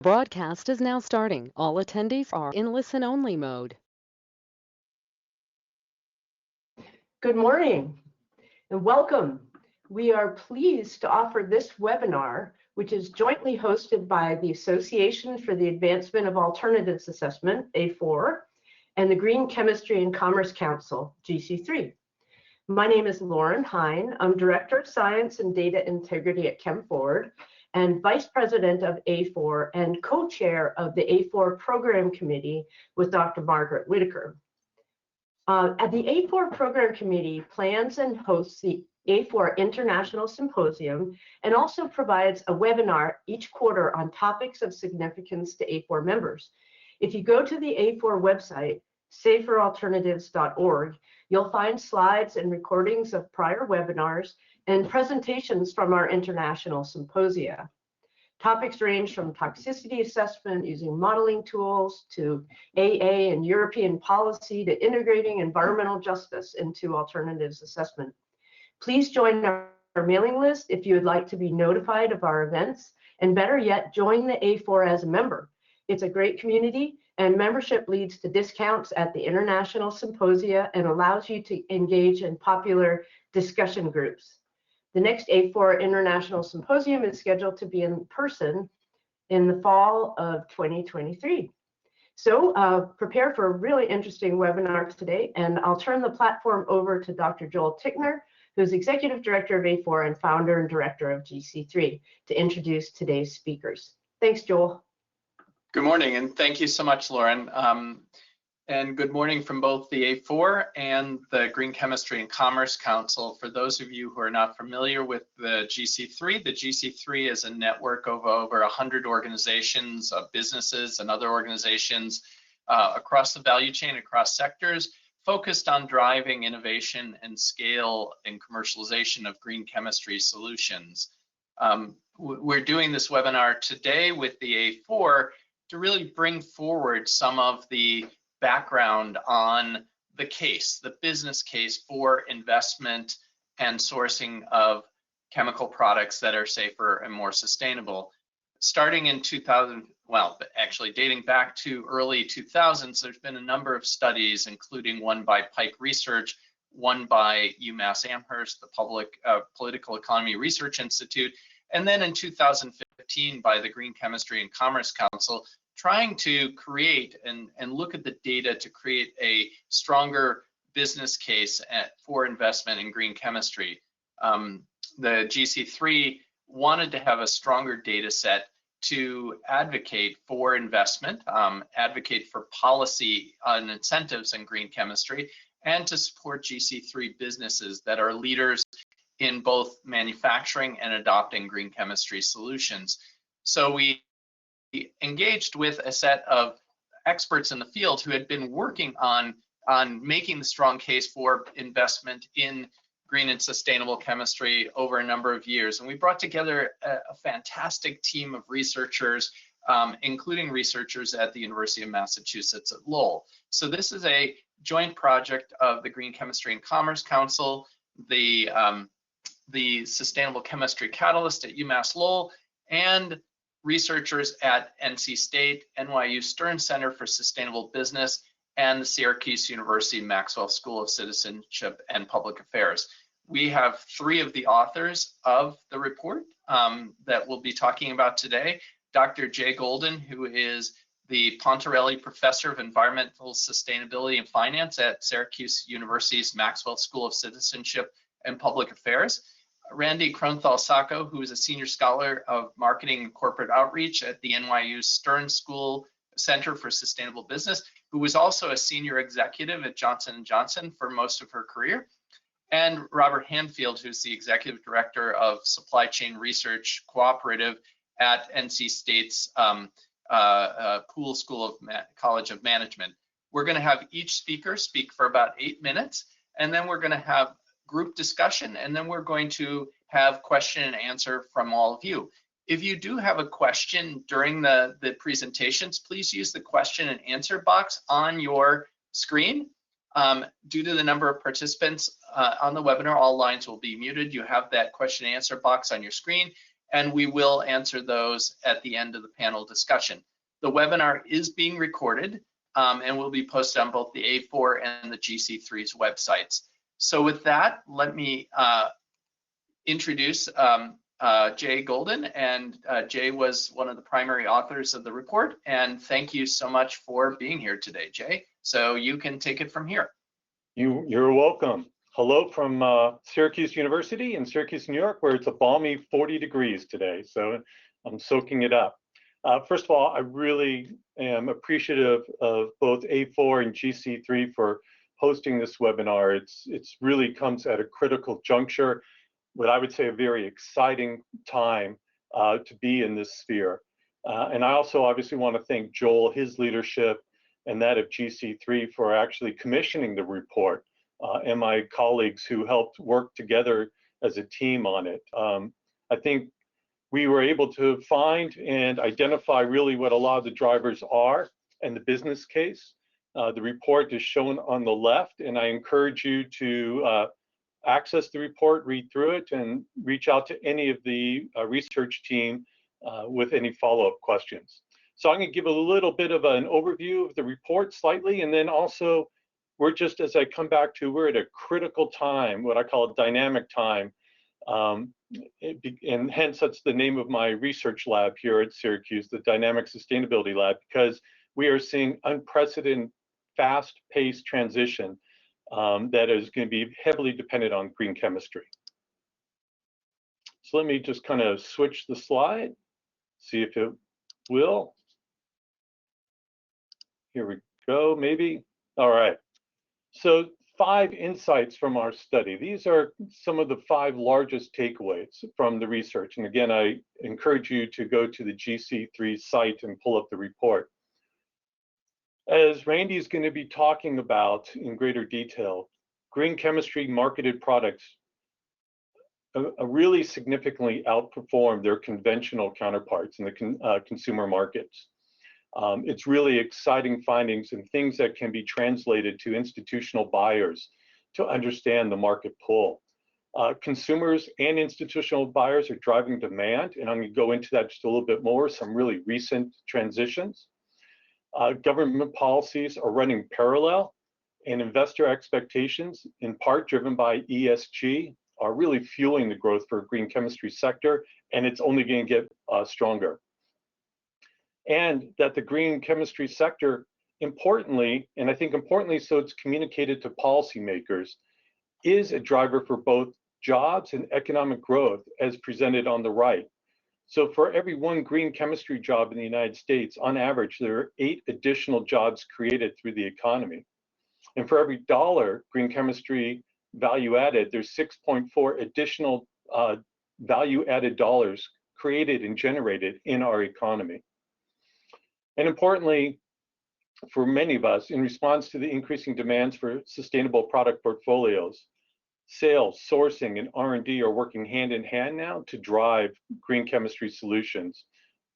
Broadcast is now starting. All attendees are in listen-only mode. Good morning and welcome. We are pleased to offer this webinar, which is jointly hosted by the Association for the Advancement of Alternatives Assessment, A4, and the Green Chemistry and Commerce Council, GC3. My name is Lauren Hine. I'm Director of Science and Data Integrity at ChemForward and Vice President of A4 and co-chair of the A4 Program Committee with Dr. Margaret Whitaker. At the A4 Program Committee plans and hosts the A4 International Symposium and also provides a webinar each quarter on topics of significance to A4 members. If you go to the A4 website, saferalternatives.org, you'll find slides and recordings of prior webinars and presentations from our international symposia. Topics range from toxicity assessment using modeling tools to AA and European policy to integrating environmental justice into alternatives assessment. Please join our mailing list if you would like to be notified of our events, and better yet, join the A4 as a member. It's a great community, and membership leads to discounts at the international symposia and allows you to engage in popular discussion groups. The next A4 International Symposium is scheduled to be in person in the fall of 2023. So prepare for a really interesting webinar today, and I'll turn the platform over to Dr. Joel Tickner, who's Executive Director of A4 and Founder and Director of GC3, to introduce today's speakers. Thanks, Joel. Good morning, and thank you so much, Lauren. And good morning from both the A4 and the Green Chemistry and Commerce Council. For those of you who are not familiar with the GC3 is a network of over 100 organizations, businesses and other organizations across the value chain, across sectors, focused on driving innovation and scale and commercialization of green chemistry solutions. We're doing this webinar today with the A4 to really bring forward some of the background on the case, the business case for investment and sourcing of chemical products that are safer and more sustainable. Starting in 2000, well, actually dating back to early 2000s, there's been a number of studies, including one by Pike Research, one by UMass Amherst, the Political Economy Research Institute, and then in 2015 by the Green Chemistry and Commerce Council, trying to create and look at the data to create a stronger business case for investment in green chemistry. The GC3 wanted to have a stronger data set to advocate for investment, advocate for policy on incentives in green chemistry, and to support GC3 businesses that are leaders in both manufacturing and adopting green chemistry solutions. So we engaged with a set of experts in the field who had been working on making the strong case for investment in green and sustainable chemistry over a number of years. And we brought together a fantastic team of researchers, including researchers at the University of Massachusetts at Lowell. So this is a joint project of the Green Chemistry and Commerce Council, the Sustainable Chemistry Catalyst at UMass Lowell, and researchers at NC State, NYU Stern Center for Sustainable Business, and the Syracuse University Maxwell School of Citizenship and Public Affairs. We have three of the authors of the report that we'll be talking about today. Dr. Jay Golden, who is the Pontarelli Professor of Environmental Sustainability and Finance at Syracuse University's Maxwell School of Citizenship and Public Affairs. Randy Kronthal-Sacco, who is a Senior Scholar of Marketing and Corporate Outreach at the NYU Stern School Center for Sustainable Business, who was also a Senior Executive at Johnson & Johnson for most of her career. And Robert Hanfield, who's the Executive Director of Supply Chain Research Cooperative at NC State's Poole School of College of Management. We're going to have each speaker speak for about 8 minutes, and then we're going to have group discussion, and then we're going to have question and answer from all of you. If you do have a question during the presentations, please use the question and answer box on your screen. Due to the number of participants on the webinar, all lines will be muted. You have that question and answer box on your screen. and we will answer those at the end of the panel discussion. The webinar is being recorded and will be posted on both the A4 and the GC3's websites. So with that, let me introduce Jay Golden, and Jay was one of the primary authors of the report, and thank you so much for being here today, Jay. So you can take it from here. You're welcome. Hello from Syracuse University in Syracuse, New York, where it's a balmy 40 degrees today, so I'm soaking it up. First of all, I really am appreciative of both A4 and GC3 for hosting this webinar. It's really comes at a critical juncture, what I would say a very exciting time to be in this sphere. And I also obviously want to thank Joel, his leadership, and that of GC3 for actually commissioning the report, and my colleagues who helped work together as a team on it. I think we were able to find and identify really what a lot of the drivers are and the business case. The report is shown on the left, and I encourage you to access the report, read through it, and reach out to any of the research team with any follow-up questions. So I'm going to give a little bit of an overview of the report slightly, and then also we're just, as I come back to, we're at a critical time, what I call a dynamic time, and hence that's the name of my research lab here at Syracuse, the Dynamic Sustainability Lab, because we are seeing unprecedented fast-paced transition that is going to be heavily dependent on green chemistry. So let me just kind of switch the slide, see if it will. Here we go, maybe. All right. So 5 insights from our study. These are some of the 5 largest takeaways from the research. And again, I encourage you to go to the GC3 site and pull up the report. As Randy is going to be talking about in greater detail, green chemistry marketed products really significantly outperform their conventional counterparts in the consumer markets. It's really exciting findings and things that can be translated to institutional buyers to understand the market pull. Consumers and institutional buyers are driving demand, and I'm going to go into that just a little bit more, some really recent transitions. Government policies are running parallel, and investor expectations, in part driven by ESG, are really fueling the growth for the green chemistry sector, and it's only going to get stronger. And that the green chemistry sector, importantly, and I think importantly so it's communicated to policymakers, is a driver for both jobs and economic growth as presented on the right. So for every 1 green chemistry job in the United States, on average, there are 8 additional jobs created through the economy. And for every $1 green chemistry value added, there's 6.4 additional value added dollars created and generated in our economy. And importantly, for many of us, in response to the increasing demands for sustainable product portfolios, sales, sourcing, and R&D are working hand in hand now to drive green chemistry solutions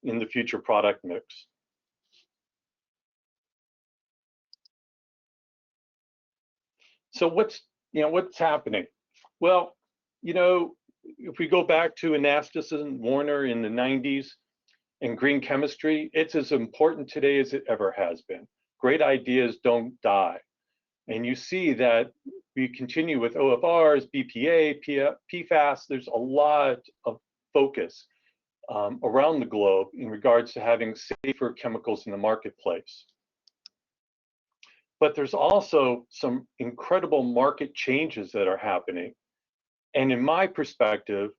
in the future product mix. So what's happening? Well, if we go back to Anastas and Warner in the 90s, and green chemistry, it's as important today as it ever has been. Great ideas don't die. And you see that we continue with OFRs, BPA, PFAS. There's a lot of focus around the globe in regards to having safer chemicals in the marketplace. But there's also some incredible market changes that are happening. And in my perspective,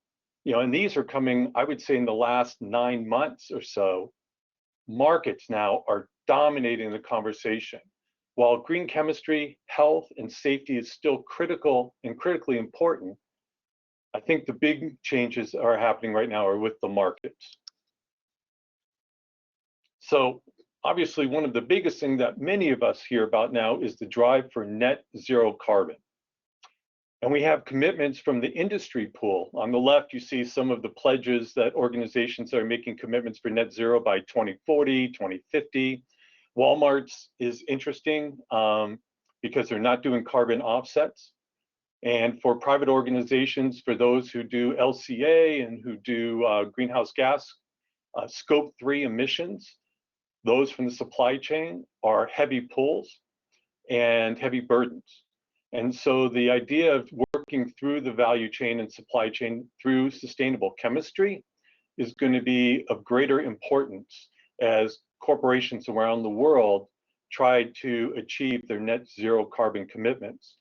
and these are coming, I would say, in the last 9 months or so, markets now are dominating the conversation. While green chemistry, health, and safety is still critical and critically important, I think the big changes are happening right now are with the markets. So obviously, one of the biggest things that many of us hear about now is the drive for net zero carbon. And we have commitments from the industry pool. On the left, you see some of the pledges that organizations are making commitments for net zero by 2040, 2050. Walmart's is interesting because they're not doing carbon offsets. And for private organizations, for those who do LCA and who do greenhouse gas scope 3 emissions, those from the supply chain are heavy pulls and heavy burdens. And so the idea of working through the value chain and supply chain through sustainable chemistry is going to be of greater importance as corporations around the world try to achieve their net zero carbon commitments.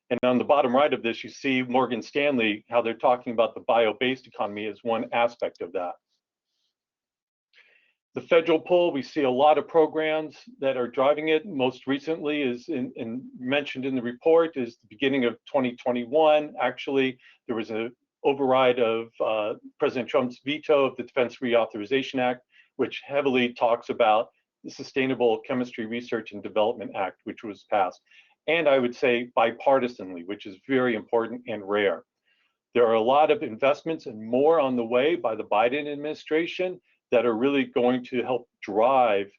And on the bottom right of this, you see Morgan Stanley, how they're talking about the bio-based economy as one aspect of that. The federal pull, we see a lot of programs that are driving it. Most recently is mentioned in the report is the beginning of 2021. Actually, there was an override of President Trump's veto of the Defense Reauthorization Act, which heavily talks about the Sustainable Chemistry Research and Development Act, which was passed. And I would say bipartisanly, which is very important and rare. There are a lot of investments and more on the way by the Biden administration that are really going to help drive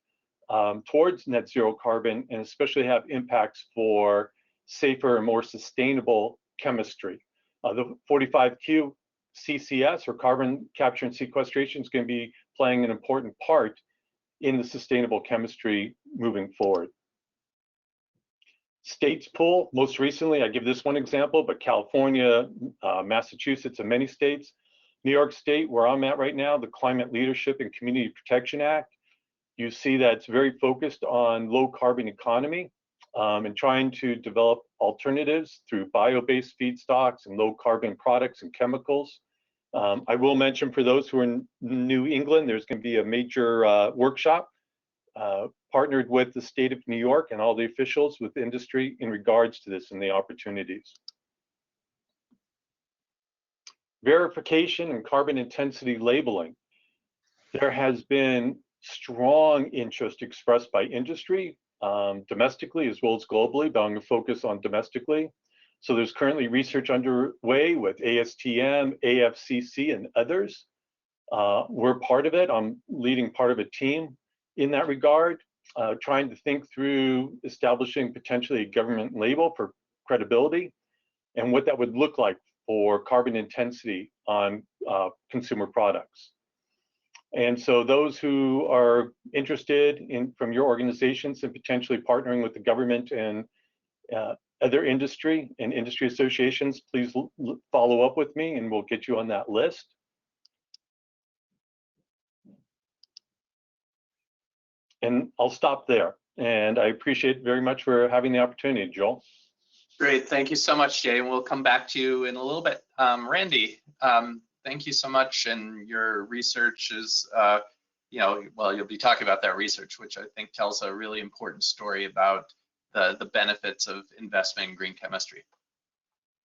towards net zero carbon and especially have impacts for safer and more sustainable chemistry. The 45Q CCS or carbon capture and sequestration is going to be playing an important part in the sustainable chemistry moving forward. States pull, most recently, I give this one example, but California, Massachusetts, and many states. New York State, where I'm at right now, the Climate Leadership and Community Protection Act, you see that it's very focused on low carbon economy and trying to develop alternatives through bio-based feedstocks and low carbon products and chemicals. I will mention for those who are in New England, there's going to be a major workshop partnered with the state of New York and all the officials with industry in regards to this and the opportunities. Verification and carbon intensity labeling. There has been strong interest expressed by industry, domestically as well as globally, but I'm going to focus on domestically. So there's currently research underway with ASTM, AFCC, and others. We're part of it. I'm leading part of a team in that regard, trying to think through establishing potentially a government label for credibility and what that would look like for carbon intensity on consumer products. And so those who are interested in from your organizations and potentially partnering with the government and other industry and industry associations, please follow up with me and we'll get you on that list. And I'll stop there. And I appreciate very much for having the opportunity, Joel. Great, thank you so much, Jay, and we'll come back to you in a little bit. Randy, thank you so much, and your research is, well, you'll be talking about that research, which I think tells a really important story about the benefits of investment in green chemistry.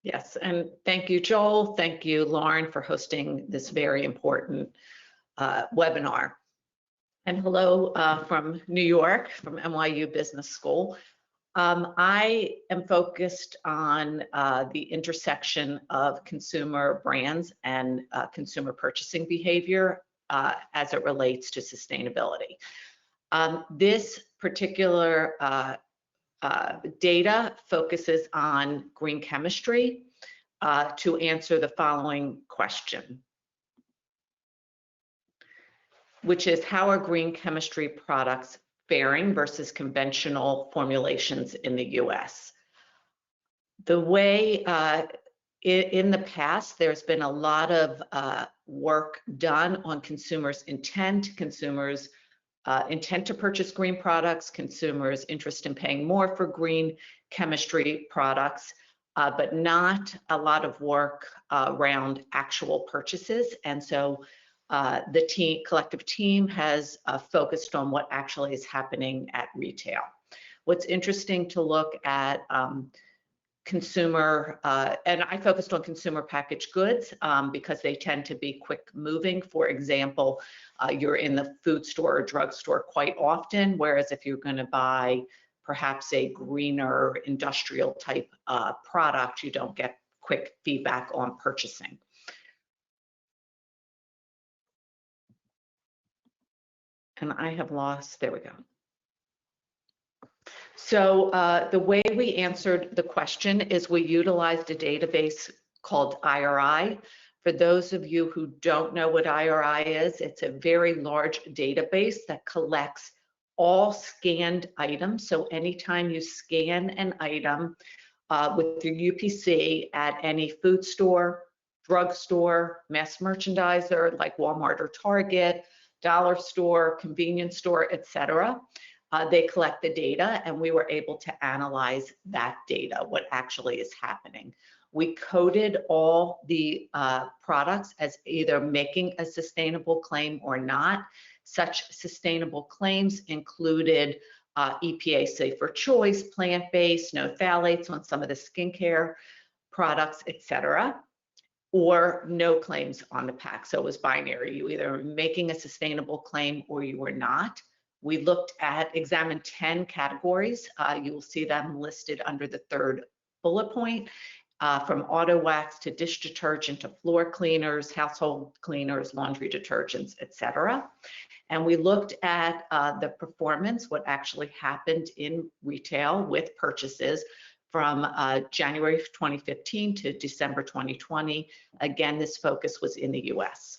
Yes, and thank you, Joel. Thank you, Lauren, for hosting this very important webinar. And hello from New York, from NYU Business School. I am focused on the intersection of consumer brands and consumer purchasing behavior as it relates to sustainability. This particular data focuses on green chemistry to answer the following question, which is how are green chemistry products faring versus conventional formulations in the US? The way in the past, there's been a lot of work done on consumers' intent, consumers' intent to purchase green products, consumers' interest in paying more for green chemistry products, but not a lot of work around actual purchases. And so the collective team has focused on what actually is happening at retail. What's interesting to look at consumer, and I focused on consumer packaged goods because they tend to be quick moving. For example, you're in the food store or drugstore quite often, whereas if you're going to buy perhaps a greener industrial type product, you don't get quick feedback on purchasing. And I have lost, there we go. So the way we answered the question is we utilized a database called IRI. For those of you who don't know what IRI is, it's a very large database that collects all scanned items. So anytime you scan an item with your UPC at any food store, drugstore, mass merchandiser like Walmart or Target, dollar store, convenience store, etc., they collect the data, and we were able to analyze that data, what actually is happening. We coded all the products as either making a sustainable claim or not. Such sustainable claims included EPA safer choice, plant-based, no phthalates on some of the skincare products, etc., or no claims on the pack. So it was binary. You either were making a sustainable claim or you were not. We examined 10 categories. You will see them listed under the third bullet point, from auto wax to dish detergent to floor cleaners, household cleaners, laundry detergents, etc. And we looked at the performance, what actually happened in retail with purchases from January 2015 to December 2020. Again, this focus was in the US.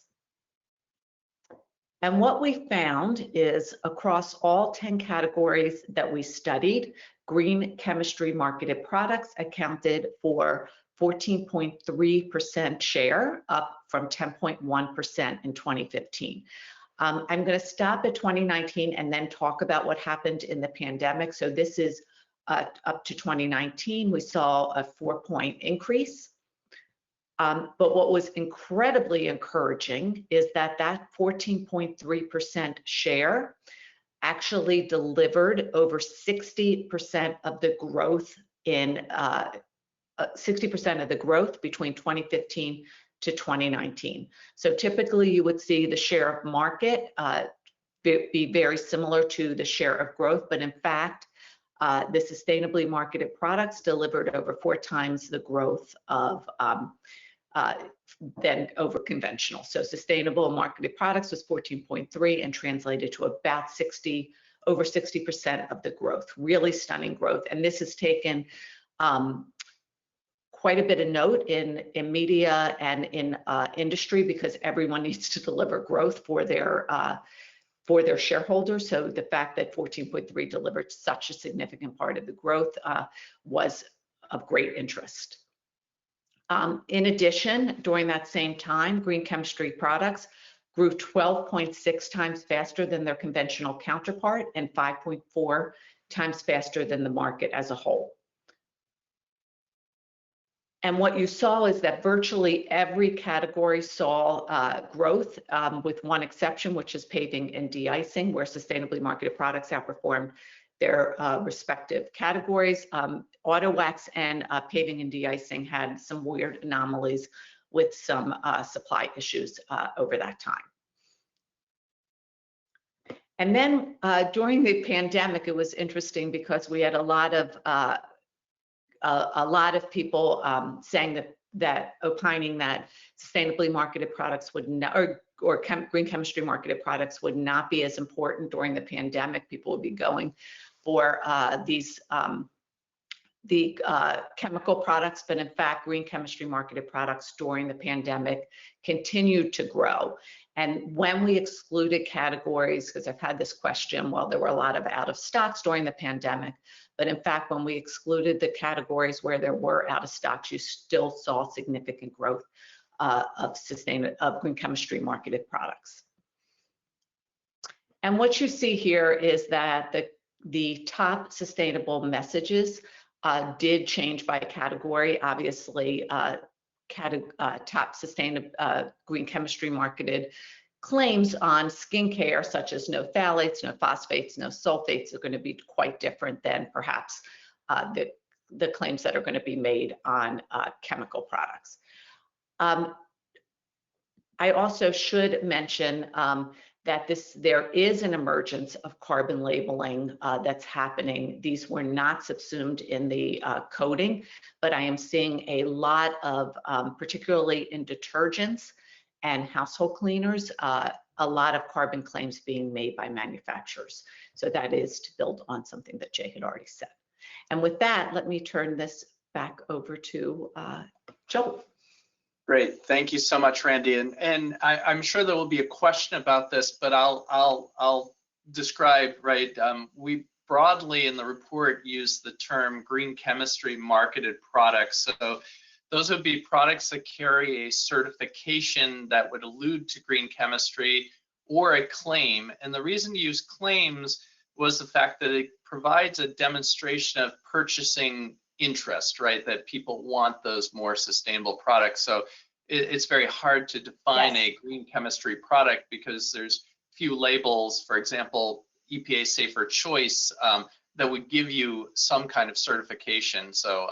And what we found is across all 10 categories that we studied, green chemistry marketed products accounted for 14.3% share, up from 10.1% in 2015. I'm going to stop at 2019 and then talk about what happened in the pandemic. So this is up to 2019, we saw a 4-point increase. But what was incredibly encouraging is that 14.3% share actually delivered over 60% of the growth in 60% of the growth between 2015 to 2019. So typically you would see the share of market be very similar to the share of growth, but in fact, the sustainably marketed products delivered over 4 times the growth of than over conventional. So sustainable marketed products was 14.3 and translated to about over 60% of the growth, really stunning growth. And this has taken quite a bit of note in media and in industry, because everyone needs to deliver growth for their shareholders. So the fact that 14.3 delivered such a significant part of the growth was of great interest. In addition, during that same time, green chemistry products grew 12.6 times faster than their conventional counterpart and 5.4 times faster than the market as a whole. And what you saw is that virtually every category saw growth, with one exception, which is paving and de-icing, where sustainably marketed products outperformed their respective categories. Auto wax and paving and de-icing had some weird anomalies with some supply issues over that time. And then during the pandemic, it was interesting because we had a lot of people saying that opining that sustainably marketed products would not, or green chemistry marketed products would not be as important during the pandemic. People would be going for the chemical products, but in fact, green chemistry marketed products during the pandemic continued to grow. And when we excluded categories, because I've had this question, well, there were a lot of out of stocks during the pandemic, but in fact, when we excluded the categories where there were out of stocks, you still saw significant growth of green chemistry marketed products. And what you see here is that the top sustainable messages did change by category. Obviously, top sustainable green chemistry marketed claims on skincare, such as no phthalates, no phosphates, no sulfates, are going to be quite different than perhaps the claims that are going to be made on chemical products. I also should mention that there is an emergence of carbon labeling that's happening. These were not subsumed in the coding, but I am seeing a lot of, particularly in detergents and household cleaners, a lot of carbon claims being made by manufacturers. So that is to build on something that Jay had already said. And with that, let me turn this back over to Joel. Great, thank you so much, Randy. And I'm sure there will be a question about this, but I'll describe, right? We broadly in the report use the term green chemistry marketed products. So those would be products that carry a certification that would allude to green chemistry or a claim. And the reason to use claims was the fact that it provides a demonstration of purchasing interest, right? That people want those more sustainable products. So it's very hard to define a green chemistry product because there's few labels, for example, EPA Safer Choice, that would give you some kind of certification. So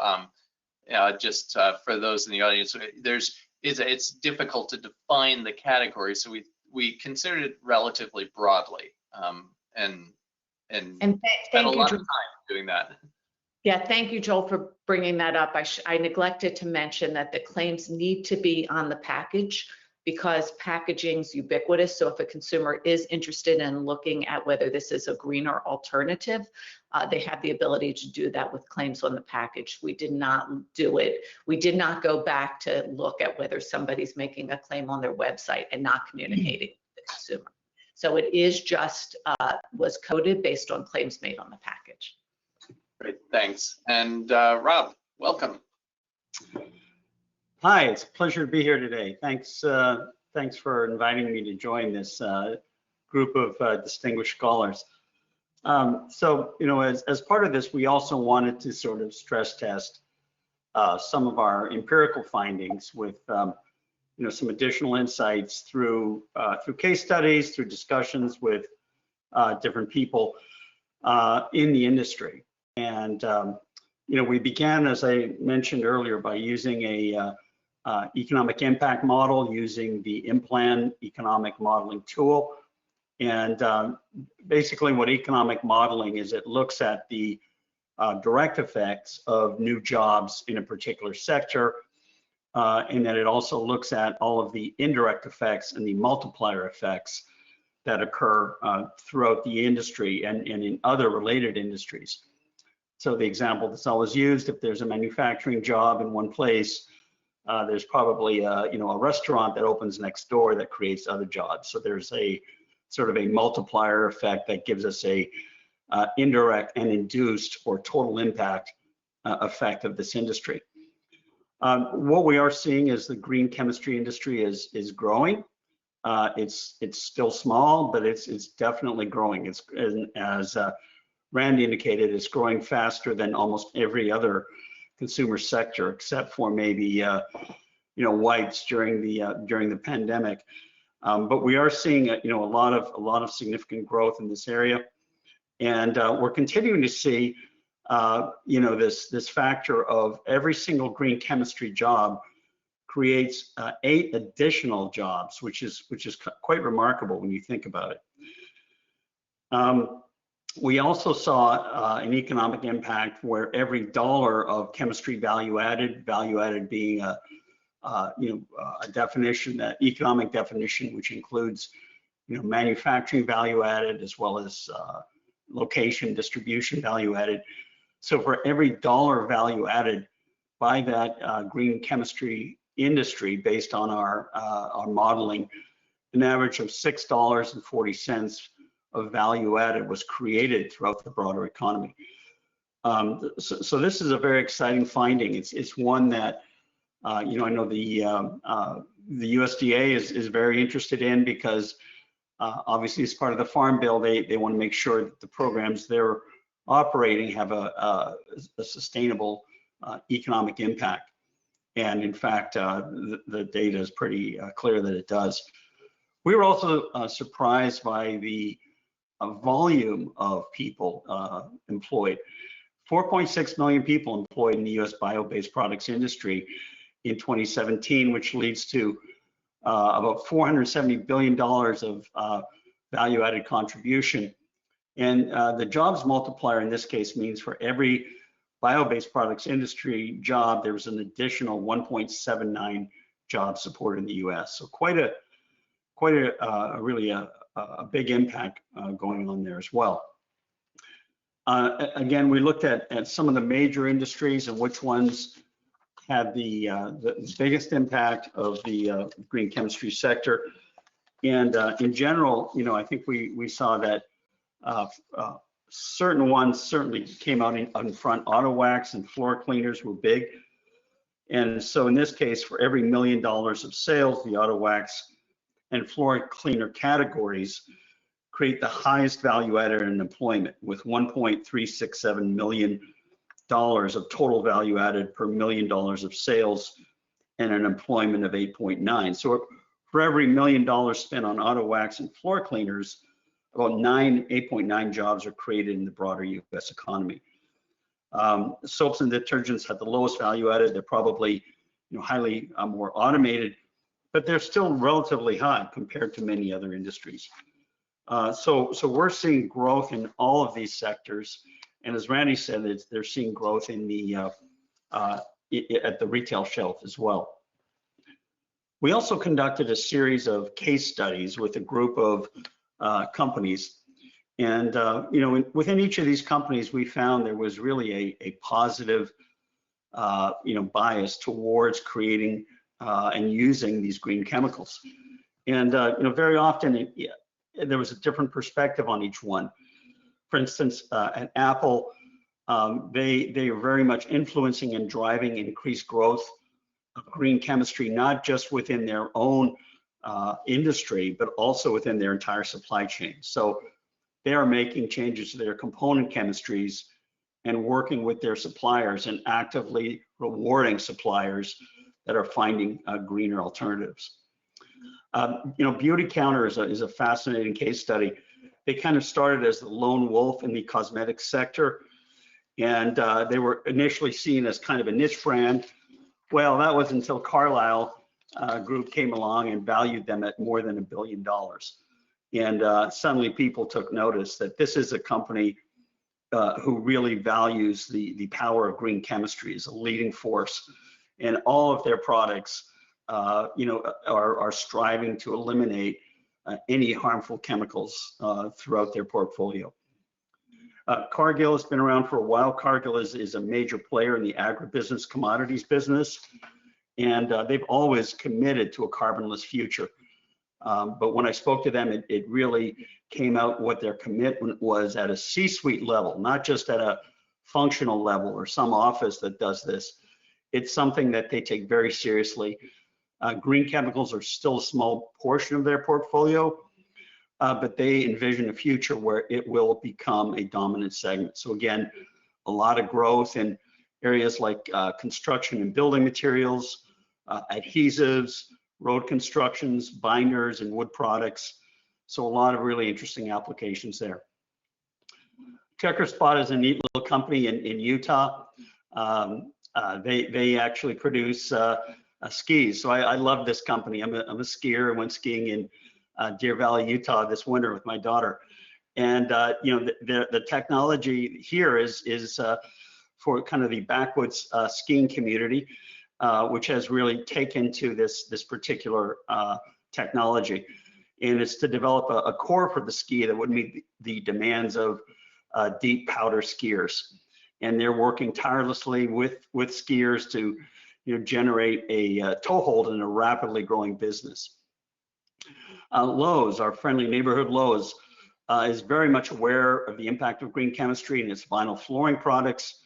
just for those in the audience, it's difficult to define the category. So we considered it relatively broadly, and spent a lot of time doing that. Yeah, thank you, Joel, for bringing that up. I neglected to mention that the claims need to be on the package because packaging's ubiquitous. So if a consumer is interested in looking at whether this is a greener alternative, they have the ability to do that with claims on the package. We did not do it. We did not go back to look at whether somebody's making a claim on their website and not communicating with the consumer. So it is just was coded based on claims made on the package. Great, thanks. And Rob, welcome. Hi, it's a pleasure to be here today. Thanks for inviting me to join this group of distinguished scholars. So, you know, as part of this, we also wanted to sort of stress test some of our empirical findings with, you know, some additional insights through case studies, through discussions with different people in the industry. And, you know, we began, as I mentioned earlier, by using a economic impact model using the IMPLAN economic modeling tool. And basically what economic modeling is, it looks at the direct effects of new jobs in a particular sector, and then it also looks at all of the indirect effects and the multiplier effects that occur throughout the industry and in other related industries. So the example that's always used, if there's a manufacturing job in one place, there's probably you know, a restaurant that opens next door that creates other jobs. So there's a sort of a multiplier effect that gives us a indirect and induced or total impact effect of this industry. What we are seeing is the green chemistry industry is growing. It's still small, but it's definitely growing. It's, as Randy indicated, it's growing faster than almost every other consumer sector, except for maybe you know, wipes during the pandemic. But we are seeing you know, a lot of significant growth in this area, and we're continuing to see you know, this factor of every single green chemistry job creates 8 additional jobs, which is quite remarkable when you think about it. We also saw an economic impact where every dollar of chemistry value added being a definition, that economic definition, which includes, you know, manufacturing value added as well as location distribution value added. So for every dollar value added by that green chemistry industry, based on our modeling, an average of $6.40 of value added was created throughout the broader economy. So this is a very exciting finding. It's one that you know, I know the USDA is very interested in, because obviously as part of the Farm Bill, they want to make sure that the programs they're operating have a sustainable economic impact. And in fact, the data is pretty clear that it does. We were also surprised by the volume of people employed. 4.6 million people employed in the U.S. bio-based products industry in 2017, which leads to about $470 billion of value-added contribution. And the jobs multiplier in this case means for every bio-based products industry job, there was an additional 1.79 jobs supported in the U.S. So quite a really a big impact going on there as well. Again, we looked at some of the major industries and which ones had the biggest impact of the green chemistry sector. And in general, I think we saw that certain ones certainly came out in front. Auto wax and floor cleaners were big. And so in this case, for every $1 million of sales, the auto wax and floor cleaner categories create the highest value added in employment, with $1.367 million of total value added per $1 million of sales and an employment of 8.9. So for every $1 million spent on auto wax and floor cleaners, about 8.9 jobs are created in the broader US economy. Soaps and detergents have the lowest value added. They're probably highly more automated, but they're still relatively high compared to many other industries. So we're seeing growth in all of these sectors, and as Randy said, they're seeing growth in the at the retail shelf as well. We also conducted a series of case studies with a group of companies, and within each of these companies, we found there was really a positive bias towards creating and using these green chemicals. And very often there was a different perspective on each one. For instance, at Apple, they are very much influencing and driving increased growth of green chemistry, not just within their own industry, but also within their entire supply chain. So they are making changes to their component chemistries and working with their suppliers and actively rewarding suppliers that are finding greener alternatives. Beauty Counter is a fascinating case study. They kind of started as the lone wolf in the cosmetics sector, and they were initially seen as kind of a niche brand. Well, that was until Carlyle Group came along and valued them at more than $1 billion. And suddenly people took notice that this is a company who really values the power of green chemistry as a leading force. And all of their products are striving to eliminate any harmful chemicals throughout their portfolio. Cargill has been around for a while. Cargill is a major player in the agribusiness commodities business, and they've always committed to a carbonless future. But when I spoke to them, it really came out what their commitment was at a C-suite level, not just at a functional level or some office that does this. It's something that they take very seriously. Green chemicals are still a small portion of their portfolio, but they envision a future where it will become a dominant segment. So again, a lot of growth in areas like construction and building materials, adhesives, road constructions, binders, and wood products. So a lot of really interesting applications there. Checker Spot is a neat little company in Utah. They actually produce skis. So I love this company. I'm a skier. I went skiing in Deer Valley, Utah this winter with my daughter. And the technology here is for kind of the backwoods skiing community, which has really taken to this particular technology. And it's to develop a core for the ski that would meet the demands of deep powder skiers. And they're working tirelessly with skiers to generate a toehold in a rapidly growing business. Lowe's, our friendly neighborhood Lowe's, is very much aware of the impact of green chemistry in its vinyl flooring products.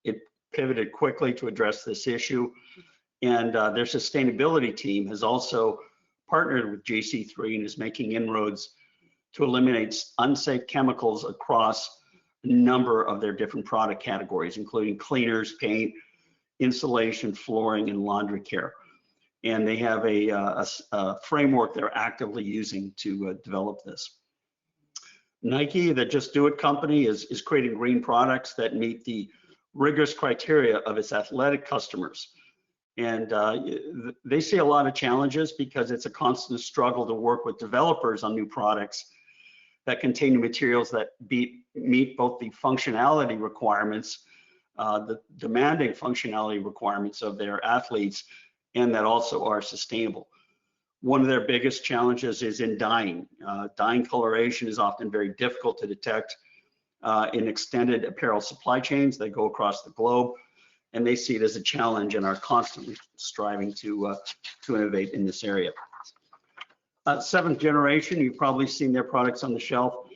It pivoted quickly to address this issue, and their sustainability team has also partnered with GC3 and is making inroads to eliminate unsafe chemicals across a number of their different product categories, including cleaners, paint, insulation, flooring, and laundry care. And they have a framework they're actively using to develop this. Nike, the Just Do It company, is creating green products that meet the rigorous criteria of its athletic customers. And they see a lot of challenges because it's a constant struggle to work with developers on new products that contain materials that meet both the functionality requirements, the demanding functionality requirements of their athletes, and that also are sustainable. One of their biggest challenges is in dyeing. Dyeing coloration is often very difficult to detect in extended apparel supply chains that go across the globe, and they see it as a challenge and are constantly striving to innovate in this area. Seventh Generation, you've probably seen their products on the shelf.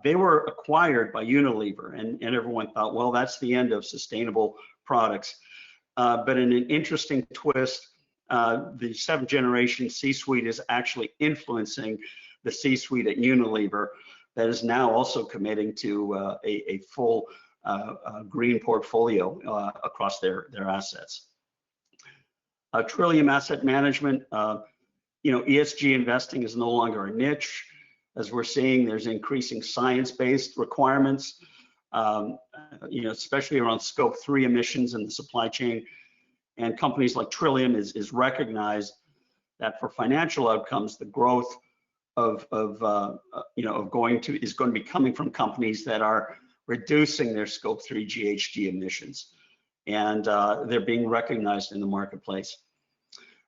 They were acquired by Unilever, and everyone thought, well, that's the end of sustainable products. But in an interesting twist, the seventh generation C-suite is actually influencing the C-suite at Unilever that is now also committing to a full green portfolio across their assets. Trillium Asset Management, ESG investing is no longer a niche. As we're seeing, there's increasing science-based requirements, especially around scope 3 emissions in the supply chain. And companies like Trillium is recognized that for financial outcomes, the growth is going to be coming from companies that are reducing their scope 3 GHG emissions, and they're being recognized in the marketplace.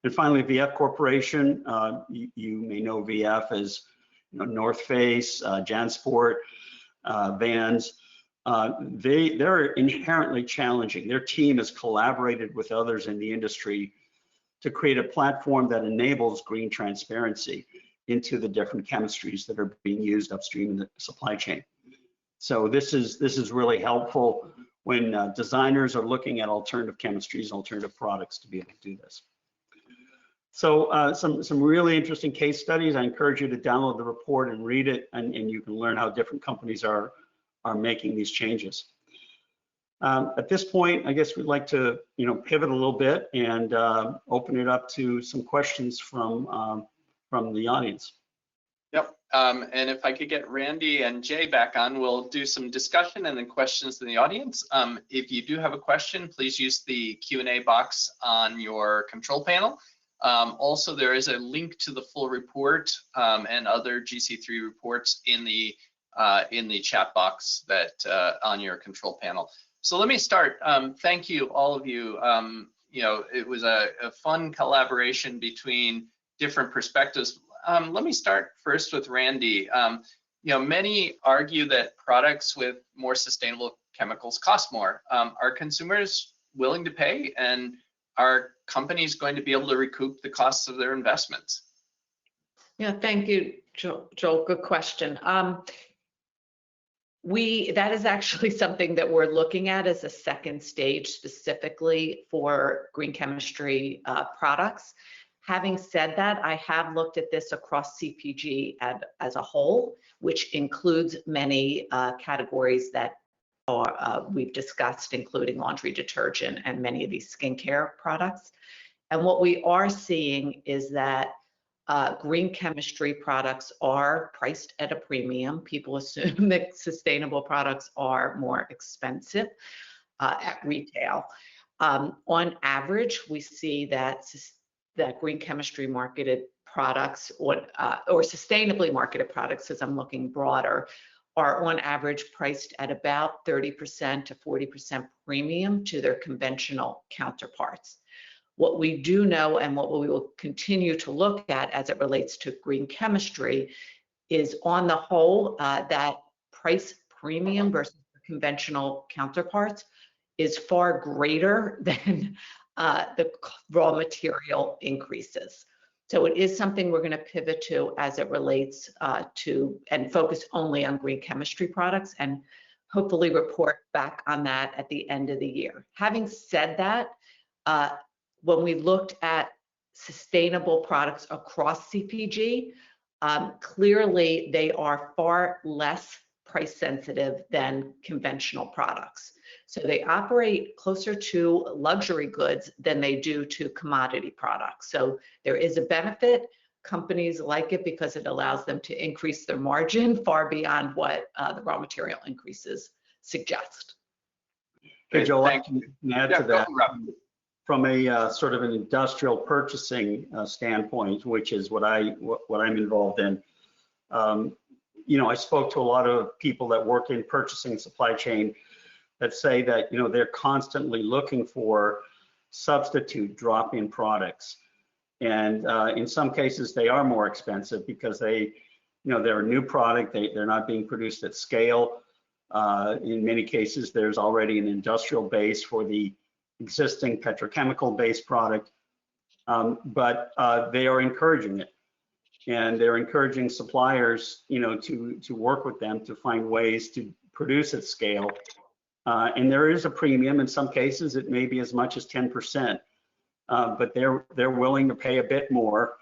And finally, VF Corporation, you may know VF as North Face, JanSport, Vans. They're inherently challenging. Their team has collaborated with others in the industry to create a platform that enables green transparency into the different chemistries that are being used upstream in the supply chain. So this is really helpful when designers are looking at alternative chemistries, alternative products to be able to do this. So some really interesting case studies. I encourage you to download the report and read it, and you can learn how different companies are making these changes. At this point, I guess we'd like to pivot a little bit and open it up to some questions from the audience. Yep, and if I could get Randy and Jay back on, we'll do some discussion and then questions in the audience. If you do have a question, please use the Q&A box on your control panel. Also, there is a link to the full report and other GC3 reports in the chat box that on your control panel. So let me start. Thank you, all of you. It was a fun collaboration between different perspectives. Let me start first with Randy. Many argue that products with more sustainable chemicals cost more. Are consumers willing to pay, and are companies going to be able to recoup the costs of their investments? Yeah, thank you, Joel. Good question. That is actually something that we're looking at as a second stage specifically for green chemistry products. Having said that, I have looked at this across CPG as a whole, which includes many categories that we've discussed, including laundry detergent and many of these skincare products. And what we are seeing is that green chemistry products are priced at a premium. People assume that sustainable products are more expensive at retail. On average, we see that green chemistry marketed products or sustainably marketed products, as I'm looking broader, are on average priced at about 30% to 40% premium to their conventional counterparts. What we do know, and what we will continue to look at as it relates to green chemistry, is on the whole, that price premium versus conventional counterparts is far greater than the raw material increases. So it is something we're going to pivot to as it relates to and focus only on green chemistry products, and hopefully report back on that at the end of the year. Having said that, when we looked at sustainable products across CPG, clearly they are far less price sensitive than conventional products. So they operate closer to luxury goods than they do to commodity products. So there is a benefit. Companies like it because it allows them to increase their margin far beyond what the raw material increases suggest. Hey, Joel, I can add to that. From a sort of an industrial purchasing standpoint, which is what I'm involved in, I spoke to a lot of people that work in purchasing supply chain that say that they're constantly looking for substitute drop-in products, and in some cases they are more expensive because they're a new product, they're not being produced at scale, In many cases, there's already an industrial base for the existing petrochemical-based product, but they are encouraging it. And they're encouraging suppliers, to work with them to find ways to produce at scale. And there is a premium. In some cases, it may be as much as 10%, but they're willing to pay a bit more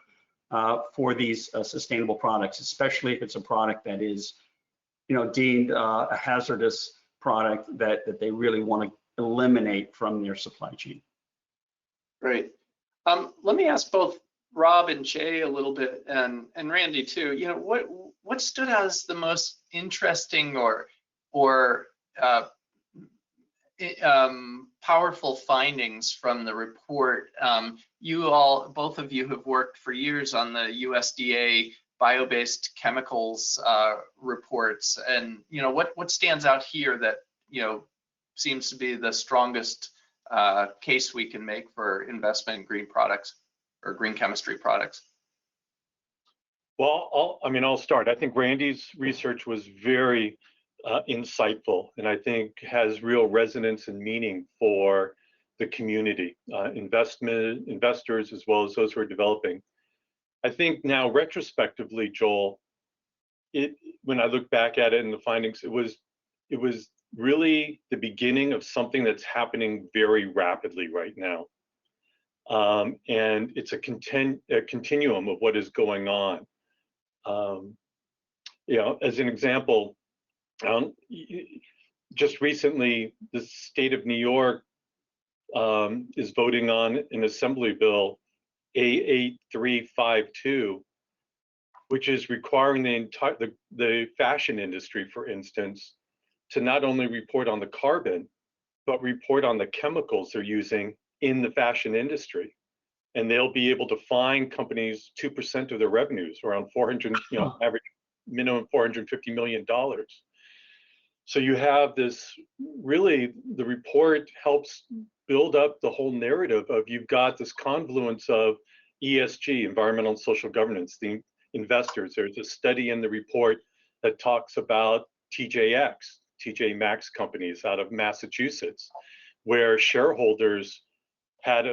for these sustainable products, especially if it's a product that is, deemed a hazardous product that they really want to eliminate from their supply chain. Great. Let me ask both Rob and Jay a little bit, and Randy too. What stood out as the most interesting or powerful findings from the report? Both of you have worked for years on the USDA BioBased Chemicals reports, and what stands out here that seems to be the strongest case we can make for investment in green products or green chemistry products? Well, I'll start. I think Randy's research was very insightful, and I think has real resonance and meaning for the community, investors, as well as those who are developing. I think now retrospectively, Joel, when I look back at it and the findings, it was really the beginning of something that's happening very rapidly right now. And it's a continuum of what is going on. As an example, just recently, the state of New York is voting on an assembly bill, A8352, which is requiring the fashion industry, for instance, to not only report on the carbon, but report on the chemicals they're using in the fashion industry. And they'll be able to fine companies 2% of their revenues, around average minimum $450 million. So you have this, really, the report helps build up the whole narrative of, you've got this confluence of ESG, environmental and social governance, the investors. There's a study in the report that talks about TJ Maxx companies out of Massachusetts, where shareholders had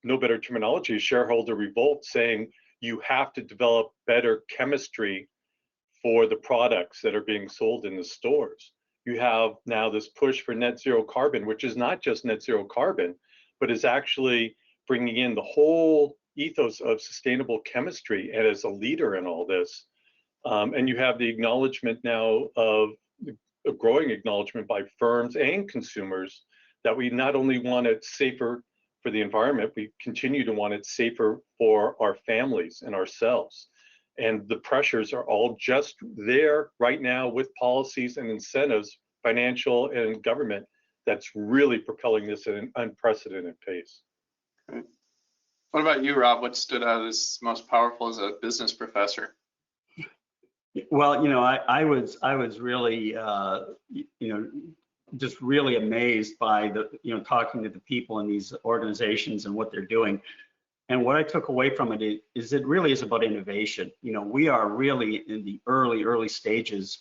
no better terminology, shareholder revolt, saying you have to develop better chemistry for the products that are being sold in the stores. You have now this push for net zero carbon, which is not just net zero carbon, but is actually bringing in the whole ethos of sustainable chemistry and as a leader in all this. And you have the acknowledgement now of a growing acknowledgement by firms and consumers that we not only want it safer for the environment, we continue to want it safer for our families and ourselves. And the pressures are all just there right now with policies and incentives, financial and government, that's really propelling this at an unprecedented pace. Okay. What about you, Rob? What stood out as most powerful as a business professor? Well, I was really, just really amazed by talking to the people in these organizations and what they're doing. And what I took away from it is it really is about innovation. We are really in the early stages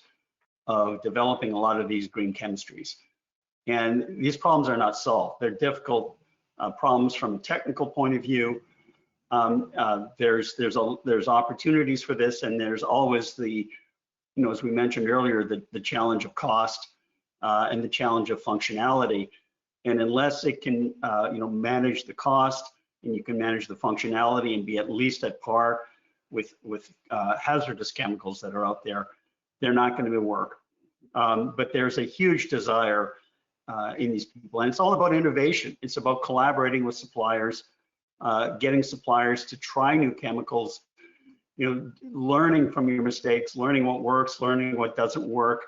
of developing a lot of these green chemistries. And these problems are not solved. They're difficult problems from a technical point of view. There's opportunities for this, and there's always the, as we mentioned earlier, the challenge of cost and the challenge of functionality. And unless it can, manage the cost, and you can manage the functionality and be at least at par with hazardous chemicals that are out there, they're not going to work. But there's a huge desire in these people, and it's all about innovation. It's about collaborating with suppliers, getting suppliers to try new chemicals, learning from your mistakes, learning what works, learning what doesn't work,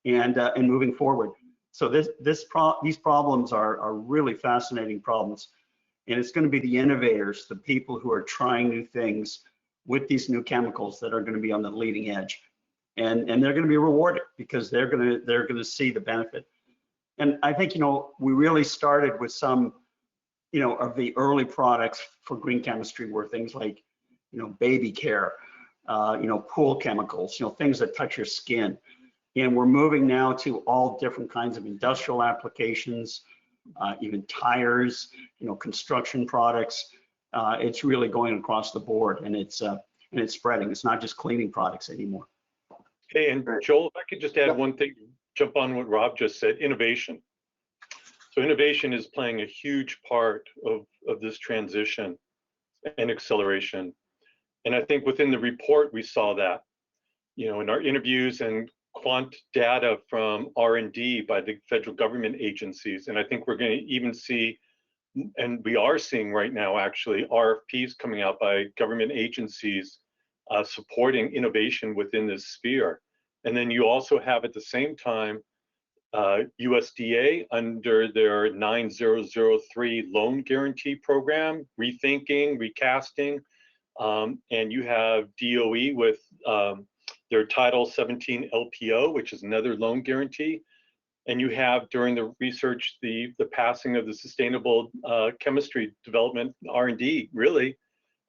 and moving forward. So these problems are really fascinating problems. And it's going to be the innovators, the people who are trying new things with these new chemicals, that are going to be on the leading edge, and they're going to be rewarded because they're going to see the benefit. And I think we really started with some of the early products for green chemistry were things like baby care, pool chemicals, things that touch your skin. And we're moving now to all different kinds of industrial applications, even tires, construction products. It's really going across the board, and it's spreading. It's not just cleaning products anymore. Hey, and Joel, if I could just add one thing, jump on what Rob just said, innovation. So innovation is playing a huge part of this transition and acceleration. And I think within the report, we saw that, in our interviews and quant data from R&D by the federal government agencies. And I think we're going to even see, and we are seeing right now, actually, RFPs coming out by government agencies supporting innovation within this sphere. And then you also have at the same time, USDA under their 9003 loan guarantee program, rethinking, recasting, and you have DOE with their Title 17 LPO, which is another loan guarantee. And you have during the research, the passing of the sustainable chemistry development R&D, really.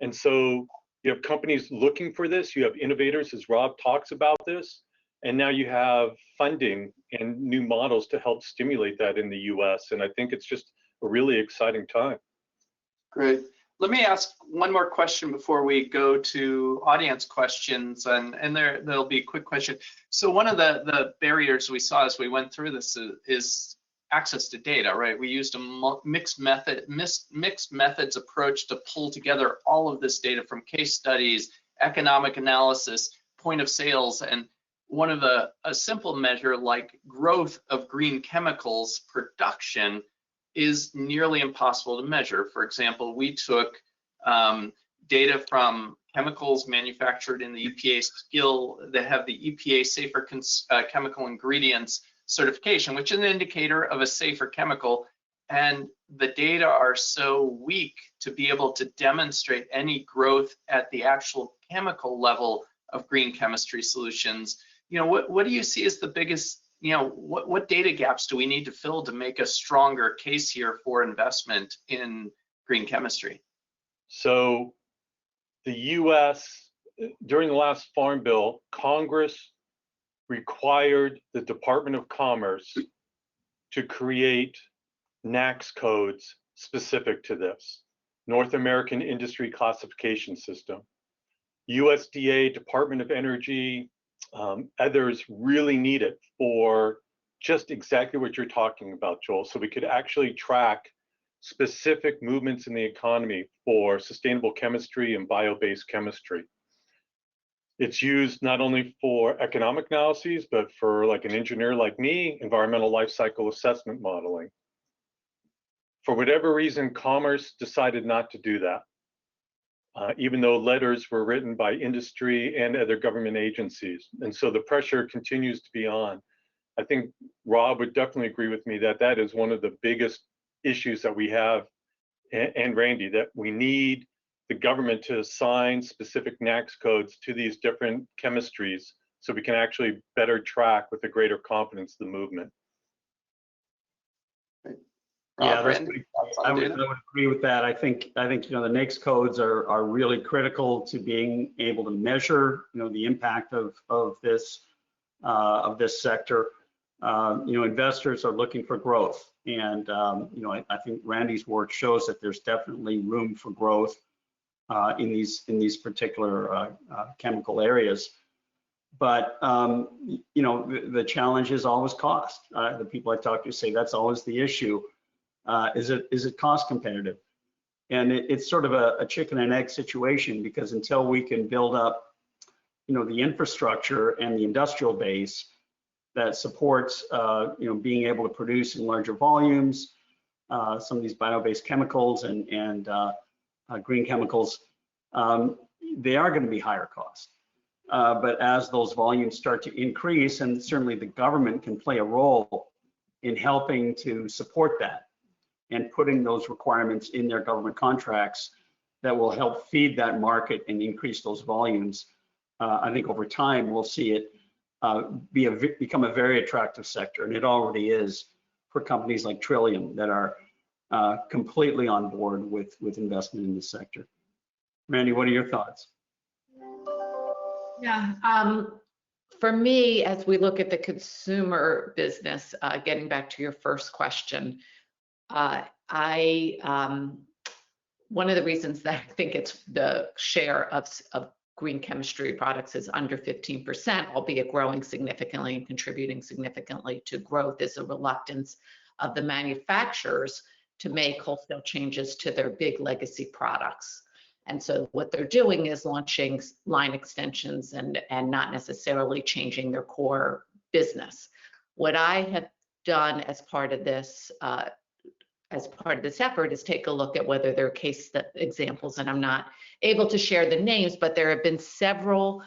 And so you have companies looking for this, you have innovators, as Rob talks about this, and now you have funding and new models to help stimulate that in the US. And I think it's just a really exciting time. Great. Let me ask one more question before we go to audience questions, and there'll be a quick question. So one of the barriers we saw as we went through this is access to data, right? We used a mixed methods approach to pull together all of this data from case studies, economic analysis, point of sales, and one of a simple measure like growth of green chemicals production is nearly impossible to measure. For example, we took data from chemicals manufactured in the EPA skill that have the EPA safer chemical ingredients certification, which is an indicator of a safer chemical. And the data are so weak to be able to demonstrate any growth at the actual chemical level of green chemistry solutions. What do you see as the biggest, what data gaps do we need to fill to make a stronger case here for investment in green chemistry? So the US, during the last Farm Bill, Congress required the Department of Commerce to create NAAQS codes specific to this, North American Industry Classification System. USDA, Department of Energy, others really need it for just exactly what you're talking about, Joel. So we could actually track specific movements in the economy for sustainable chemistry and bio-based chemistry. It's used not only for economic analyses, but for like an engineer like me, environmental life cycle assessment modeling. For whatever reason, Commerce decided not to do that. Even though letters were written by industry and other government agencies. And so the pressure continues to be on. I think Rob would definitely agree with me that that is one of the biggest issues that we have, and Randy, that we need the government to assign specific NAAQS codes to these different chemistries so we can actually better track with a greater confidence the movement. Yeah, I would agree with that. I think the NAICS codes are really critical to being able to measure the impact of this sector. Investors are looking for growth, and I think Randy's work shows that there's definitely room for growth in these particular chemical areas. But the challenge is always cost. The people I talk to say that's always the issue. Is it cost competitive? And it's sort of a chicken and egg situation, because until we can build up, the infrastructure and the industrial base that supports, being able to produce in larger volumes, some of these bio-based chemicals and green chemicals, they are going to be higher cost. But as those volumes start to increase, and certainly the government can play a role in helping to support that, and putting those requirements in their government contracts that will help feed that market and increase those volumes. I think over time we'll see it become a very attractive sector, and it already is for companies like Trillium that are completely on board with investment in this sector. Randy, what are your thoughts? Yeah, For me, as we look at the consumer business, getting back to your first question, one of the reasons that I think it's the share of green chemistry products is under 15%, albeit growing significantly and contributing significantly to growth, is a reluctance of the manufacturers to make wholesale changes to their big legacy products. And so what they're doing is launching line extensions and not necessarily changing their core business. What I have done as part of this effort is take a look at whether there are case examples, and I'm not able to share the names, but there have been several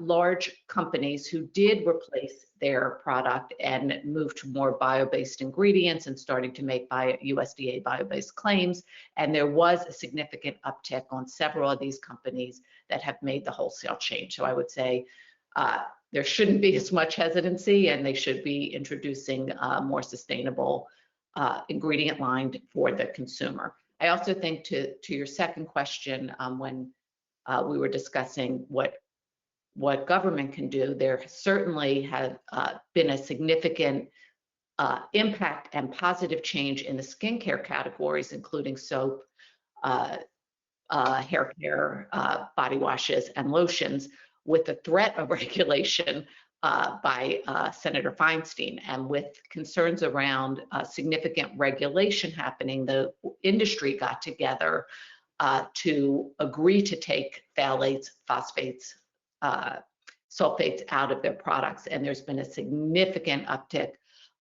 large companies who did replace their product and moved to more bio-based ingredients and starting to make USDA bio-based claims. And there was a significant uptick on several of these companies that have made the wholesale change. So I would say there shouldn't be as much hesitancy, and they should be introducing more sustainable ingredient line for the consumer. I also think to your second question, when we were discussing what government can do, there certainly have been a significant impact and positive change in the skincare categories, including soap, hair care, body washes, and lotions, with the threat of regulation by Senator Feinstein. And with concerns around significant regulation happening, the industry got together to agree to take phthalates, phosphates, sulfates out of their products. And there's been a significant uptick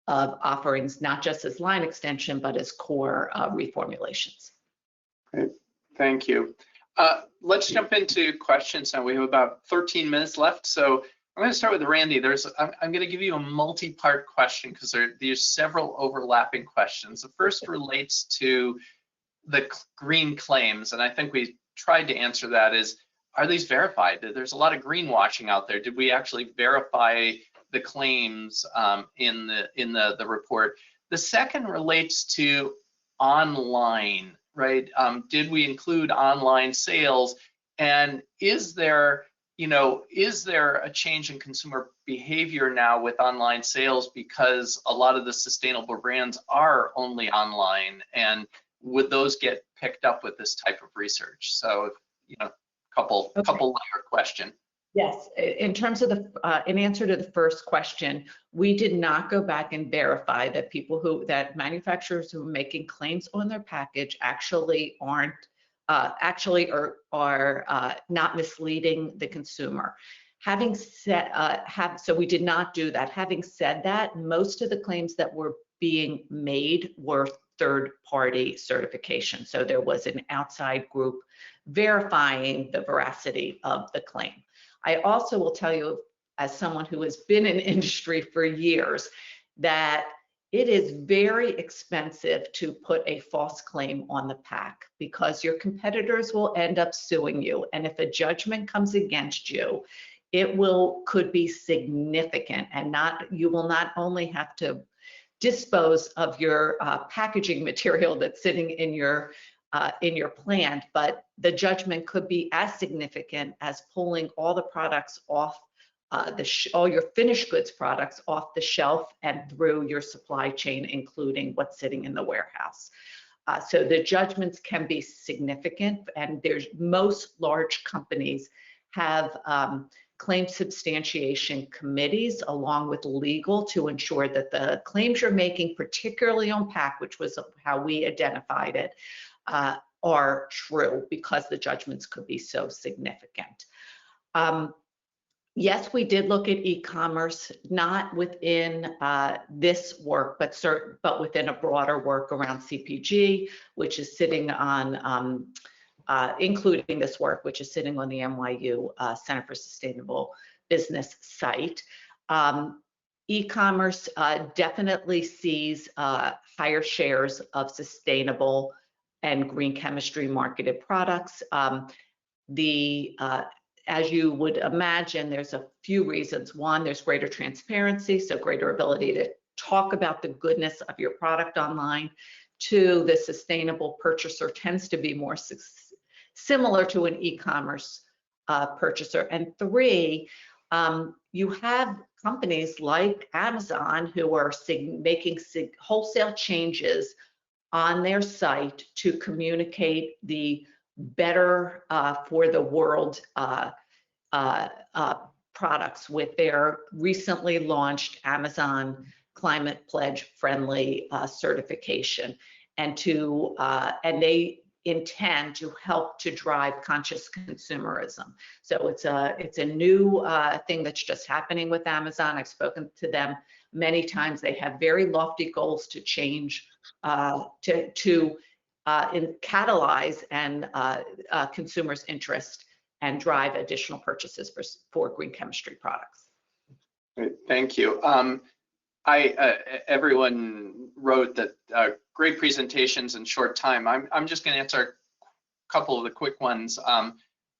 of offerings, not just as line extension, but as core reformulations. Great, thank you. Let's jump into questions now. We have about 13 minutes left. So I'm going to start with Randy. I'm going to give you a multi-part question because there's several overlapping questions. The first relates to the green claims, and I think we tried to answer that is, are these verified? There's a lot of greenwashing out there. Did we actually verify the claims in the report? The second relates to online, right? Did we include online sales? And is there a change in consumer behavior now with online sales because a lot of the sustainable brands are only online, and would those get picked up with this type of research? So, couple layer question. Yes, in terms of in answer to the first question, we did not go back and verify that that manufacturers who are making claims on their package actually are not misleading the consumer. Having said, so we did not do that. Having said that, most of the claims that were being made were third-party certification. So there was an outside group verifying the veracity of the claim. I also will tell you, as someone who has been in industry for years, that it is very expensive to put a false claim on the pack because your competitors will end up suing you. And if a judgment comes against you, it could be significant, and you will not only have to dispose of your packaging material that's sitting in your plant, but the judgment could be as significant as pulling all the products off all your finished goods products off the shelf and through your supply chain, including what's sitting in the warehouse. So the judgments can be significant, and most large companies have claim substantiation committees along with legal to ensure that the claims you're making, particularly on pack, which was how we identified it, are true because the judgments could be so significant. Yes, we did look at e-commerce, not within this work, but within a broader work around CPG, which is sitting on, including this work, which is sitting on the NYU Center for Sustainable Business site. E-commerce definitely sees higher shares of sustainable and green chemistry marketed products. As you would imagine, there's a few reasons. One, there's greater transparency, so greater ability to talk about the goodness of your product online. Two, the sustainable purchaser tends to be more similar to an e-commerce purchaser. And three, you have companies like Amazon who are making wholesale changes on their site to communicate the better for the world products with their recently launched Amazon Climate Pledge Friendly certification, and they intend to help to drive conscious consumerism. So it's a new thing that's just happening with Amazon. I've spoken to them many times. They have very lofty goals to change, to catalyze and consumers' interest and drive additional purchases for green chemistry products. Great, thank you. Everyone wrote that great presentations in short time. I'm just going to answer a couple of the quick ones.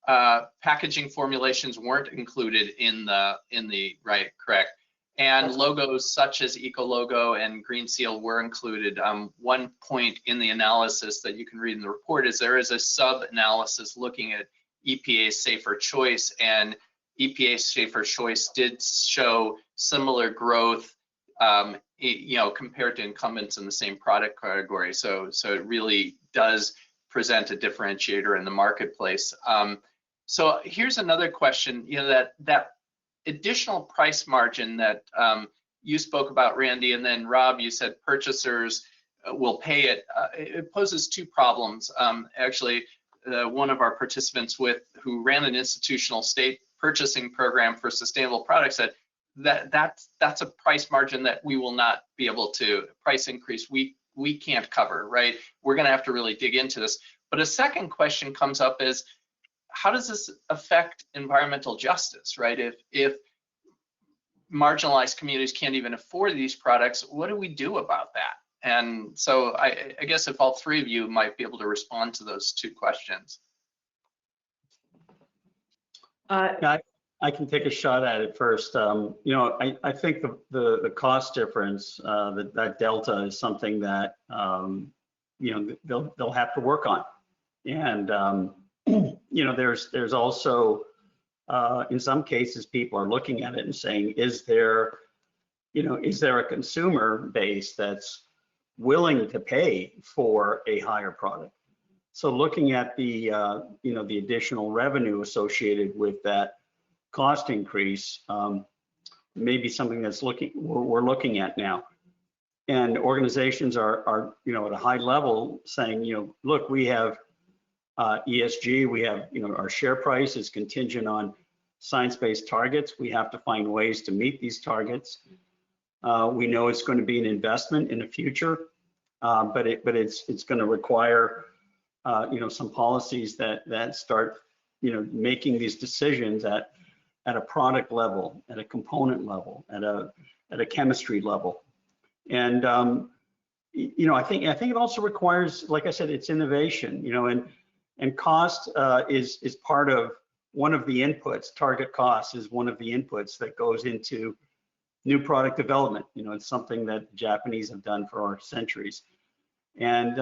Packaging formulations weren't included in the right, correct? And logos such as Eco Logo and Green Seal were included. One point in the analysis that you can read in the report is there is a sub-analysis looking at EPA's Safer Choice, and EPA's Safer Choice did show similar growth, compared to incumbents in the same product category. So it really does present a differentiator in the marketplace. So here's another question. That additional price margin that you spoke about, Randy, and then Rob, you said purchasers will pay it. It poses two problems. Actually, one of our participants who ran an institutional state purchasing program for sustainable products said that's a price margin that we will not be able to price increase. We can't cover, right? We're going to have to really dig into this. But a second question comes up is, how does this affect environmental justice, right? If marginalized communities can't even afford these products, what do we do about that? And so I guess if all three of you might be able to respond to those two questions. I can take a shot at it first. I think the cost difference, that delta, is something that they'll have to work on. And there's also in some cases people are looking at it and saying, is there a consumer base that's willing to pay for a higher product? So looking at the the additional revenue associated with that cost increase may be something that's we're looking at now. And organizations are at a high level saying, look, we have ESG, we have our share price is contingent on science-based targets. We have to find ways to meet these targets. We know it's going to be an investment in the future, but it's going to require some policies that start making these decisions at a product level, at a component level, at a chemistry level. And I think it also requires, like I said, it's innovation, and cost is part of one of the inputs. Target cost is one of the inputs that goes into new product development. It's something that the Japanese have done for centuries. And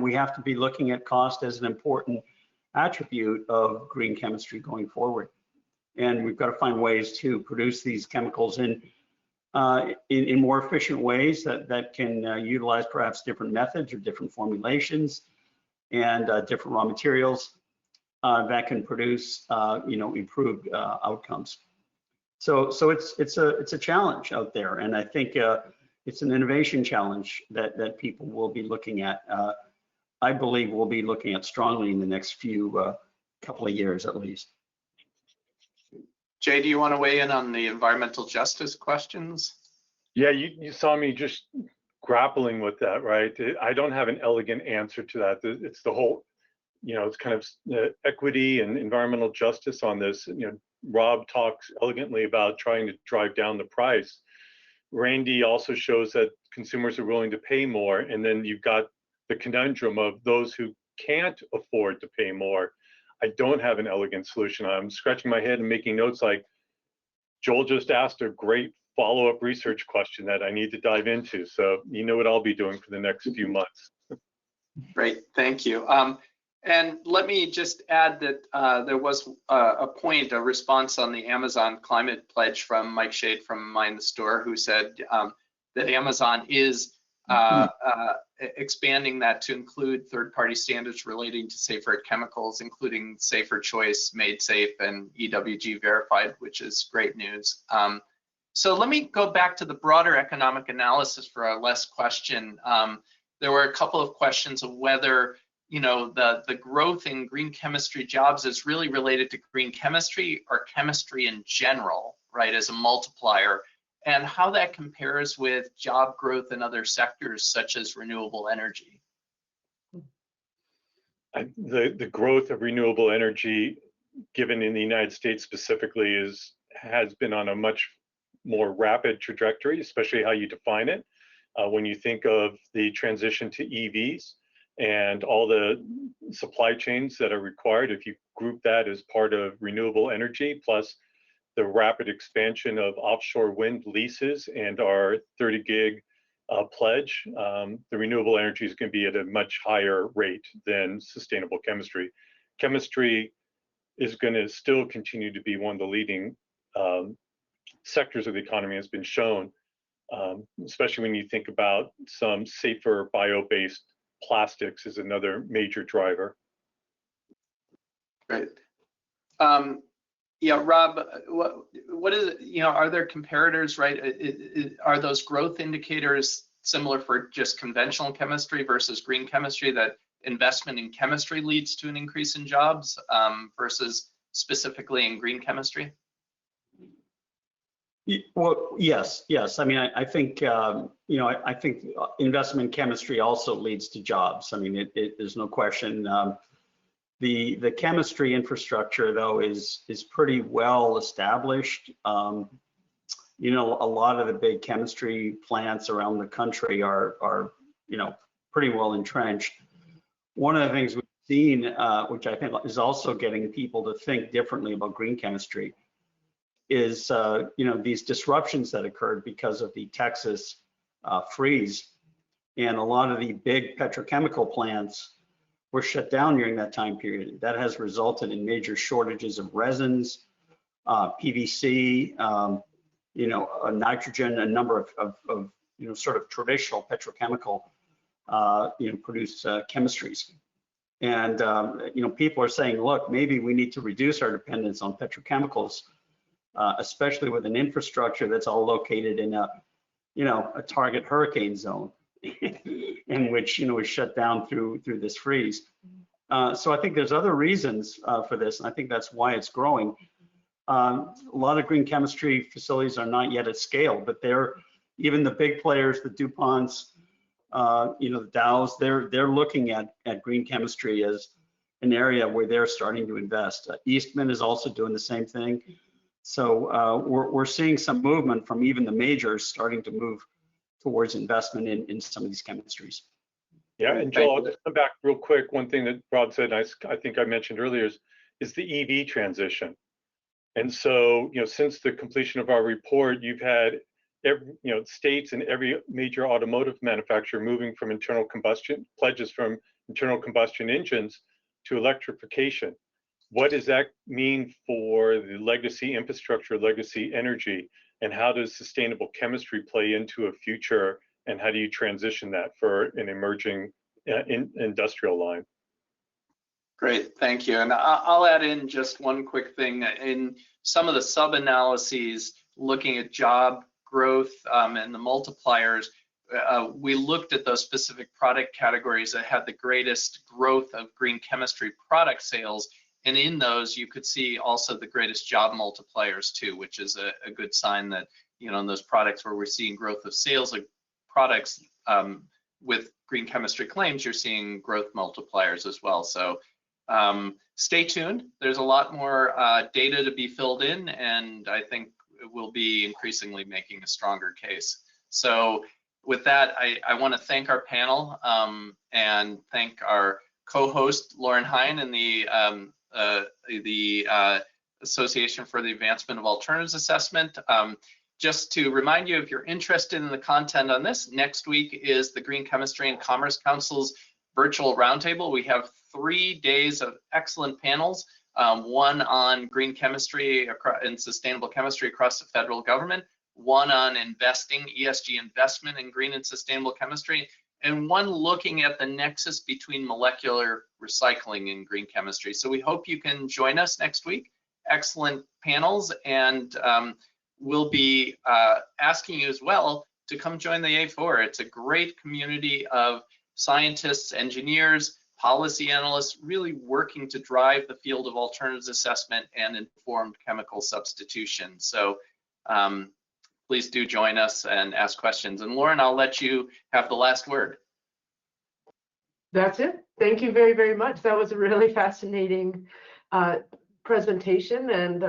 we have to be looking at cost as an important attribute of green chemistry going forward. And we've got to find ways to produce these chemicals in more efficient ways that can utilize perhaps different methods or different formulations and different raw materials that can produce improved outcomes. So it's a challenge out there, and I think it's an innovation challenge that people will be looking at. I believe we'll be looking at strongly in the next few couple of years at least. Jay, do you want to weigh in on the environmental justice questions? Yeah, you saw me just grappling with that, right? I don't have an elegant answer to that. It's the whole, it's kind of equity and environmental justice on this. Rob talks elegantly about trying to drive down the price. Randy also shows that consumers are willing to pay more, and then you've got the conundrum of those who can't afford to pay more. I don't have an elegant solution. I'm scratching my head and making notes like, Joel just asked a great follow-up research question that I need to dive into. So what I'll be doing for the next few months. Great, thank you. And let me just add that there was a response on the Amazon climate pledge from Mike Shade from Mind the Store, who said that Amazon is expanding that to include third-party standards relating to safer chemicals, including Safer Choice, Made Safe, and EWG verified, which is great news. So let me go back to the broader economic analysis for our last question. There were a couple of questions of whether the growth in green chemistry jobs is really related to green chemistry or chemistry in general, right, as a multiplier, and how that compares with job growth in other sectors such as renewable energy. The growth of renewable energy, given in the United States specifically, has been on a much more rapid trajectory, especially how you define it. When you think of the transition to EVs and all the supply chains that are required, if you group that as part of renewable energy, plus the rapid expansion of offshore wind leases and our 30 gig pledge, the renewable energy is going to be at a much higher rate than sustainable chemistry. Chemistry is going to still continue to be one of the leading sectors of the economy, has been shown, especially when you think about some safer bio-based plastics is another major driver. Great. Yeah, Rob, what is it, are there comparators, right? Are those growth indicators similar for just conventional chemistry versus green chemistry, that investment in chemistry leads to an increase in jobs versus specifically in green chemistry? Well, yes. I mean, I think, I think investment in chemistry also leads to jobs. I mean, there's no question. The chemistry infrastructure, though, is pretty well established. A lot of the big chemistry plants around the country are pretty well entrenched. One of the things we've seen, which I think is also getting people to think differently about green chemistry, is these disruptions that occurred because of the Texas freeze, and a lot of the big petrochemical plants were shut down during that time period. That has resulted in major shortages of resins, PVC, nitrogen, a number of sort of traditional petrochemical produced chemistries. And people are saying, look, maybe we need to reduce our dependence on petrochemicals, especially with an infrastructure that's all located in a target hurricane zone, in which is shut down through this freeze. So I think there's other reasons for this, and I think that's why it's growing. A lot of green chemistry facilities are not yet at scale, but even the big players, the DuPonts, the Dows, they're looking at green chemistry as an area where they're starting to invest. Eastman is also doing the same thing. So we're seeing some movement from even the majors starting to move towards investment in some of these chemistries. Yeah, and Joel, I'll just come back real quick. One thing that Rob said, and I think I mentioned earlier, is the EV transition. And so, since the completion of our report, you've had states and every major automotive manufacturer moving from internal combustion, pledges from internal combustion engines to electrification. What does that mean for the legacy infrastructure, legacy energy, and how does sustainable chemistry play into a future, and how do you transition that for an emerging industrial line? Great, thank you. And I'll add in just one quick thing. In some of the sub-analyses looking at job growth and the multipliers, we looked at those specific product categories that had the greatest growth of green chemistry product sales. And in those, you could see also the greatest job multipliers too, which is a good sign that, in those products where we're seeing growth of sales of products with green chemistry claims, you're seeing growth multipliers as well. So stay tuned. There's a lot more data to be filled in, and I think we'll be increasingly making a stronger case. So with that, I want to thank our panel and thank our co-host, Lauren Hein, and the Association for the Advancement of Alternatives Assessment. Just to remind you, if you're interested in the content on this, next week is the Green Chemistry and Commerce Council's virtual roundtable. We have 3 days of excellent panels, one on green chemistry and sustainable chemistry across the federal government, one on investing, ESG investment in green and sustainable chemistry, and one looking at the nexus between molecular recycling and green chemistry. So we hope you can join us next week. Excellent panels, and we'll be asking you as well to come join the A4. It's a great community of scientists, engineers, policy analysts, really working to drive the field of alternatives assessment and informed chemical substitution. So please do join us and ask questions. And Lauren, I'll let you have the last word. That's it. Thank you very, very much. That was a really fascinating presentation. And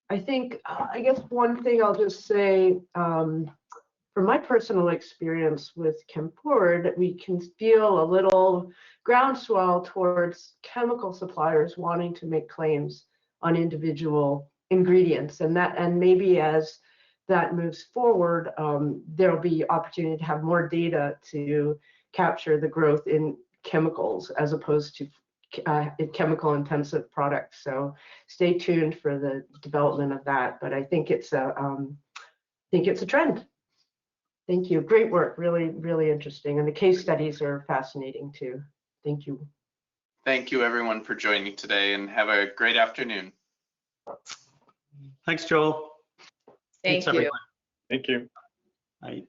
I think, I guess one thing I'll just say, from my personal experience with ChemForward, we can feel a little groundswell towards chemical suppliers wanting to make claims on individual ingredients, and maybe as that moves forward, there'll be opportunity to have more data to capture the growth in chemicals as opposed to chemical intensive products. So stay tuned for the development of that. But I think it's a trend. Thank you. Great work. Really, really interesting. And the case studies are fascinating too. Thank you. Thank you everyone for joining today, and have a great afternoon. Thanks, Joel. Thank you. Everyone. Thank you. Bye.